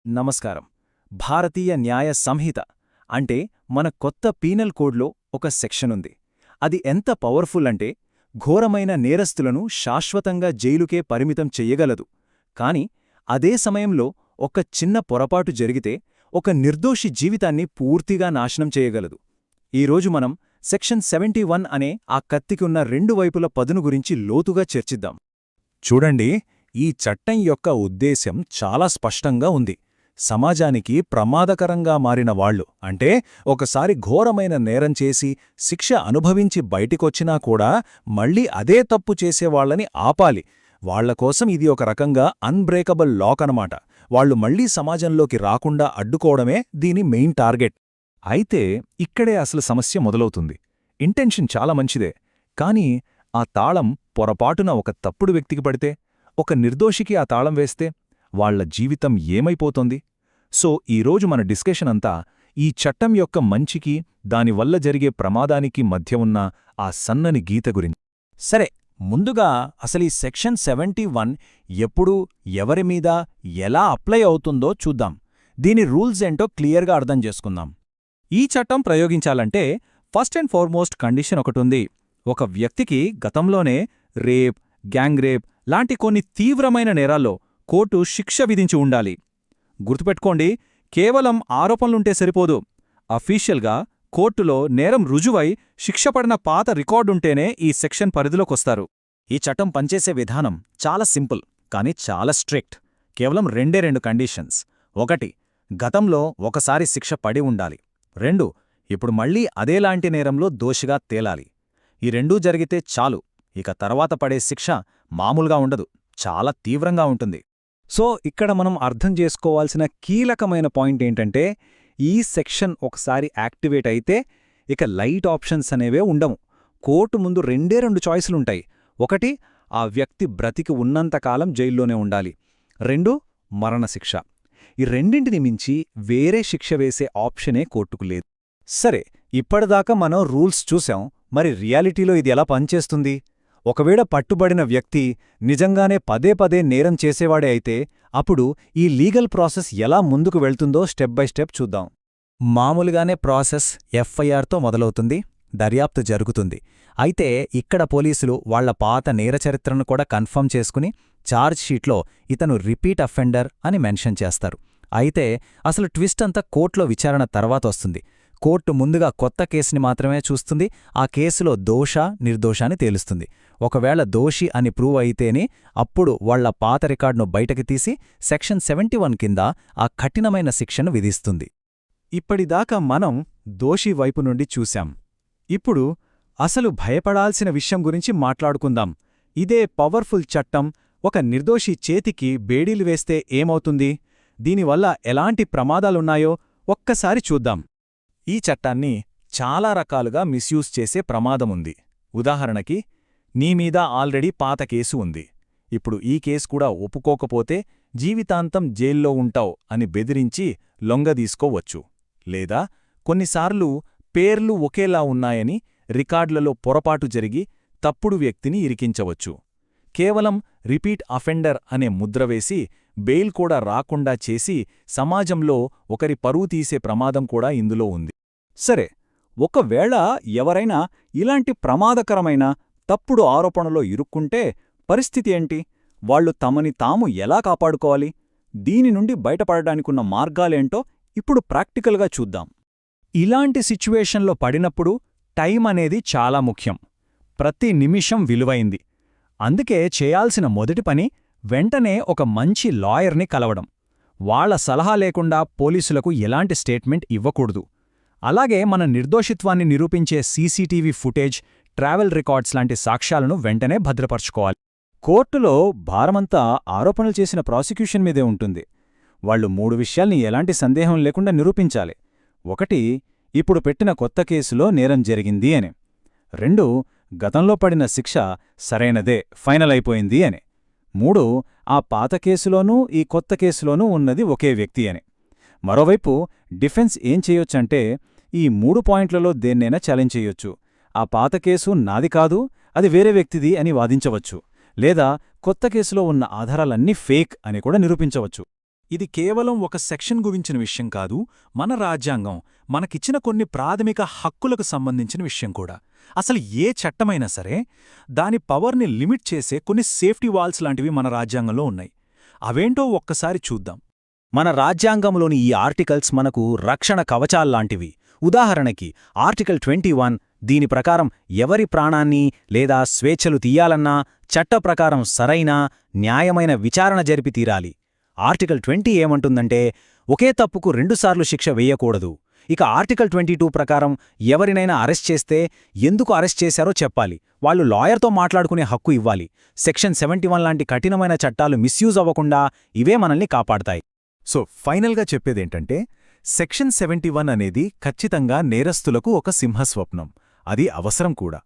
నమస్కారం. భారతీయ న్యాయ సంహిత అంటే మన కొత్త పీనల్ కోడ్లో ఒక సెక్షన్ ఉంది. అది ఎంత పవర్ఫుల్ అంటే ఘోరమైన నేరస్తులను శాశ్వతంగా జైలుకే పరిమితం చెయ్యగలదు. కాని అదే సమయంలో ఒక చిన్న పొరపాటు జరిగితే ఒక నిర్దోషి జీవితాన్ని పూర్తిగా నాశనం చేయగలదు. ఈరోజు మనం సెక్షన్ 71 అనే ఆ కత్తికి ఉన్న రెండు వైపుల పదును గురించి లోతుగా చర్చిద్దాం. చూడండి, ఈ చట్టం యొక్క ఉద్దేశ్యం చాలా స్పష్టంగా ఉంది. సమాజానికి ప్రమాదకరంగా మారిన వాళ్లు, అంటే ఒకసారి ఘోరమైన నేరం చేసి శిక్ష అనుభవించి బయటికొచ్చినా కూడా మళ్లీ అదే తప్పు చేసేవాళ్లని ఆపాలి. వాళ్లకోసం ఇది ఒక రకంగా అన్బ్రేకబుల్ లాక్ అనమాట. వాళ్లు మళ్లీ సమాజంలోకి రాకుండా అడ్డుకోవడమే దీని మెయిన్ టార్గెట్. అయితే ఇక్కడే అసలు సమస్య మొదలవుతుంది. ఇంటెన్షన్ చాలా మంచిదే, కానీ ఆ తాళం పొరపాటున ఒక తప్పుడు వ్యక్తికి పడితే, ఒక నిర్దోషికి ఆ తాళం వేస్తే వాళ్ల జీవితం ఏమైపోతోంది? సో ఈరోజు మన డిస్కషన్ అంతా ఈ చట్టం యొక్క మంచికి, దానివల్ల జరిగే ప్రమాదానికి మధ్య ఉన్న ఆ సన్నని గీత గురించి. సరే, ముందుగా అసలీ సెక్షన్ 71 ఎప్పుడు, ఎవరిమీద, ఎలా అప్లై అవుతుందో చూద్దాం. దీని రూల్స్ ఏంటో క్లియర్గా అర్థం చేసుకుందాం. ఈ చట్టం ప్రయోగించాలంటే ఫస్ట్ అండ్ ఫార్మోస్ట్ కండిషన్ ఒకటుంది. ఒక వ్యక్తికి గతంలోనే రేప్, గ్యాంగ్ రేప్ లాంటి కొన్ని తీవ్రమైన నేరాల్లో కోర్టు శిక్ష విధించి ఉండాలి. గుర్తుపెట్టుకోండి, కేవలం ఆరోపణలుంటే సరిపోదు. అఫీషియల్గా కోర్టులో నేరం రుజువై శిక్షపడిన పాత రికార్డుంటేనే ఈ సెక్షన్ పరిధిలోకొస్తారు. ఈ చట్టం పనిచేసే విధానం చాలా సింపుల్, కానీ చాలా స్ట్రిక్ట్. కేవలం రెండు కండిషన్స్. 1, గతంలో ఒకసారి శిక్ష పడి ఉండాలి. 2, ఇప్పుడు మళ్లీ అదేలాంటి నేరంలో దోషిగా తేలాలి. ఈ రెండూ జరిగితే చాలు. ఇక తర్వాత పడే శిక్ష మామూలుగా ఉండదు, చాలా తీవ్రంగా ఉంటుంది. సో ఇక్కడ మనం అర్థం చేసుకోవాల్సిన కీలకమైన పాయింట్ ఏంటంటే, ఈ సెక్షన్ ఒకసారి యాక్టివేట్ అయితే ఇక లైట్ ఆప్షన్స్ అనేవే ఉండవు. కోర్టు ముందు రెండు చాయిస్లుంటాయి. 1, ఆ వ్యక్తి బ్రతికి ఉన్నంతకాలం జైల్లోనే ఉండాలి. 2, మరణశిక్ష. ఈ రెండింటిని మించి వేరే శిక్ష వేసే ఆప్షనే కోర్టుకు లేదు. సరే, ఇప్పటిదాకా మనం రూల్స్ చూశాం. మరి రియాలిటీలో ఇది ఎలా పనిచేస్తుంది? ఒకవేళ పట్టుబడిన వ్యక్తి నిజంగానే పదే నేరం చేసేవాడే అయితే అప్పుడు ఈ లీగల్ ప్రాసెస్ ఎలా ముందుకు వెళ్తుందో స్టెప్ బై స్టెప్ చూద్దాం. మామూలుగానే ప్రాసెస్ ఎఫ్ఐఆర్తో మొదలవుతుంది, దర్యాప్తు జరుగుతుంది. అయితే ఇక్కడ పోలీసులు వాళ్ల పాత నేరచరిత్రను కూడా కన్ఫర్మ్ చేసుకుని ఛార్జ్షీట్లో ఇతను రిపీట్ అఫెండర్ అని మెన్షన్ చేస్తారు. అయితే అసలు ట్విస్ట్ అంతా కోర్టులో విచారణ తర్వాతొస్తుంది. కోర్టు ముందుగా కొత్త కేసుని మాత్రమే చూస్తుంది. ఆ కేసులో దోష, నిర్దోషాన్ని తేలుస్తుంది. ఒకవేళ దోషి అని ప్రూవ్ అయితేనే అప్పుడు వాళ్ల పాత రికార్డును బయటకి తీసి సెక్షన్ 71 కింద ఆ కఠినమైన శిక్షను విధిస్తుంది. ఇప్పటిదాకా మనం దోషి వైపు నుండి చూశాం. ఇప్పుడు అసలు భయపడాల్సిన విషయం గురించి మాట్లాడుకుందాం. ఇదే పవర్ఫుల్ చట్టం ఒక నిర్దోషి చేతికి బేడీలు వేస్తే ఏమవుతుంది? దీనివల్ల ఎలాంటి ప్రమాదాలున్నాయో ఒక్కసారి చూద్దాం. ఈ చట్టాన్ని చాలా రకాలుగా మిస్యూజ్ చేసే ప్రమాదముంది. ఉదాహరణకి, నీమీద ఆల్రెడీ పాత కేసు ఉంది, ఇప్పుడు ఈ కేసు కూడా ఒప్పుకోకపోతే జీవితాంతం జైల్లో ఉంటావ్ అని బెదిరించి లొంగదీసుకోవచ్చు. లేదా కొన్నిసార్లు పేర్లు ఒకేలా ఉన్నాయని రికార్డులలో పొరపాటు జరిగి తప్పుడు వ్యక్తిని ఇరికించవచ్చు. కేవలం రిపీట్ అఫెండర్ అనే ముద్రవేసి బెయిల్ కూడా రాకుండా చేసి సమాజంలో ఒకరి పరువు తీసే ప్రమాదం కూడా ఇందులో ఉంది. సరే, ఒకవేళ ఎవరైనా ఇలాంటి ప్రమాదకరమైన తప్పుడు ఆరోపణలో ఇరుక్కుంటే పరిస్థితి ఏంటి? వాళ్లు తమని తాము ఎలా కాపాడుకోవాలి? దీని నుండి బయటపడడానికున్న మార్గాలేంటో ఇప్పుడు ప్రాక్టికల్గా చూద్దాం. ఇలాంటి సిచ్యువేషన్లో పడినప్పుడు టైం అనేది చాలా ముఖ్యం. ప్రతి నిమిషం విలువైంది. అందుకే చేయాల్సిన మొదటి పని వెంటనే ఒక మంచి లాయర్ని కలవడం. వాళ్ల సలహా లేకుండా పోలీసులకు ఎలాంటి స్టేట్మెంట్ ఇవ్వకూడదు. అలాగే మన నిర్దోషిత్వాన్ని నిరూపించే సీసీటీవీ ఫుటేజ్, ట్రావెల్ రికార్డ్స్ లాంటి సాక్ష్యాలను వెంటనే భద్రపరచుకోవాలి. కోర్టులో భారమంతా ఆరోపణలు చేసిన ప్రాసిక్యూషన్ మీదే ఉంటుంది. వాళ్లు 3 విషయాల్ని ఎలాంటి సందేహం లేకుండా నిరూపించాలి. 1, ఇప్పుడు పెట్టిన కొత్త కేసులో నేరం జరిగింది అని. 2, గతంలో పడిన శిక్ష సరైనదే, ఫైనల్ అయిపోయింది అని. 3, ఆ పాత కేసులోనూ ఈ కొత్త కేసులోనూ ఉన్నది ఒకే వ్యక్తి అని. మరోవైపు డిఫెన్స్ ఏం చేయొచ్చంటే ఈ 3 పాయింట్లలో దేన్నైనా ఛాలెంజ్ చేయొచ్చు. ఆ పాత కేసు నాది కాదు, అది వేరే వ్యక్తిది అని వాదించవచ్చు. లేదా కొత్త కేసులో ఉన్న ఆధారాలన్నీ ఫేక్ అని కూడా నిరూపించవచ్చు. ఇది కేవలం ఒక సెక్షన్ గురించిన విషయం కాదు, మన రాజ్యాంగం మనకిచ్చిన కొన్ని ప్రాథమిక హక్కులకు సంబంధించిన విషయం కూడా. అసలు ఏ చట్టమైనా సరే దాని పవర్ని లిమిట్ చేసే కొన్ని సేఫ్టీ వాల్స్ లాంటివి మన రాజ్యాంగంలో ఉన్నాయి. అవేంటో ఒక్కసారి చూద్దాం. మన రాజ్యాంగంలోని ఈ ఆర్టికల్స్ మనకు రక్షణ కవచాల్లాంటివి. ఉదాహరణకి ఆర్టికల్ 21 దీని ప్రకారం ఎవరి ప్రాణాన్ని లేదా స్వేచ్ఛలు తీయాలన్నా చట్ట ప్రకారం సరైన, న్యాయమైన విచారణ జరిపి తీరాలి. ఆర్టికల్ 20 ఏమంటుందంటే ఒకే తప్పుకు రెండుసార్లు శిక్ష వేయకూడదు. ఇక ఆర్టికల్ 22 ప్రకారం ఎవరినైనా అరెస్ట్ చేస్తే ఎందుకు అరెస్ట్ చేశారో చెప్పాలి, వాళ్ళు లాయర్తో మాట్లాడుకునే హక్కు ఇవ్వాలి. సెక్షన్ 71 లాంటి కఠినమైన చట్టాలు మిస్యూజ్ అవ్వకుండా ఇవే మనల్ని కాపాడతాయి. సో ఫైనల్గా చెప్పేదేంటంటే, సెక్షన్ 71 అనేది ఖచ్చితంగా నేరస్తులకు ఒక సింహస్వప్నం. అది అవసరం కూడా.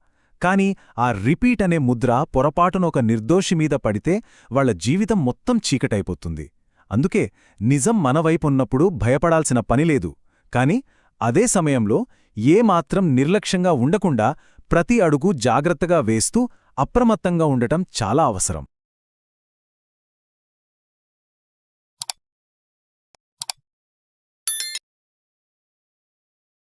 కాని ఆ రిపీట్ అనే ముద్ర పొరపాటున ఒక నిర్దోషి మీద పడితే వాళ్ల జీవితం మొత్తం చీకటైపోతుంది. అందుకే నిజం మనవైపున్నప్పుడు భయపడాల్సిన పనిలేదు. కాని అదే సమయంలో ఏమాత్రం నిర్లక్ష్యంగా ఉండకుండా ప్రతి అడుగు జాగ్రత్తగా వేస్తూ అప్రమత్తంగా ఉండటం చాలా అవసరం.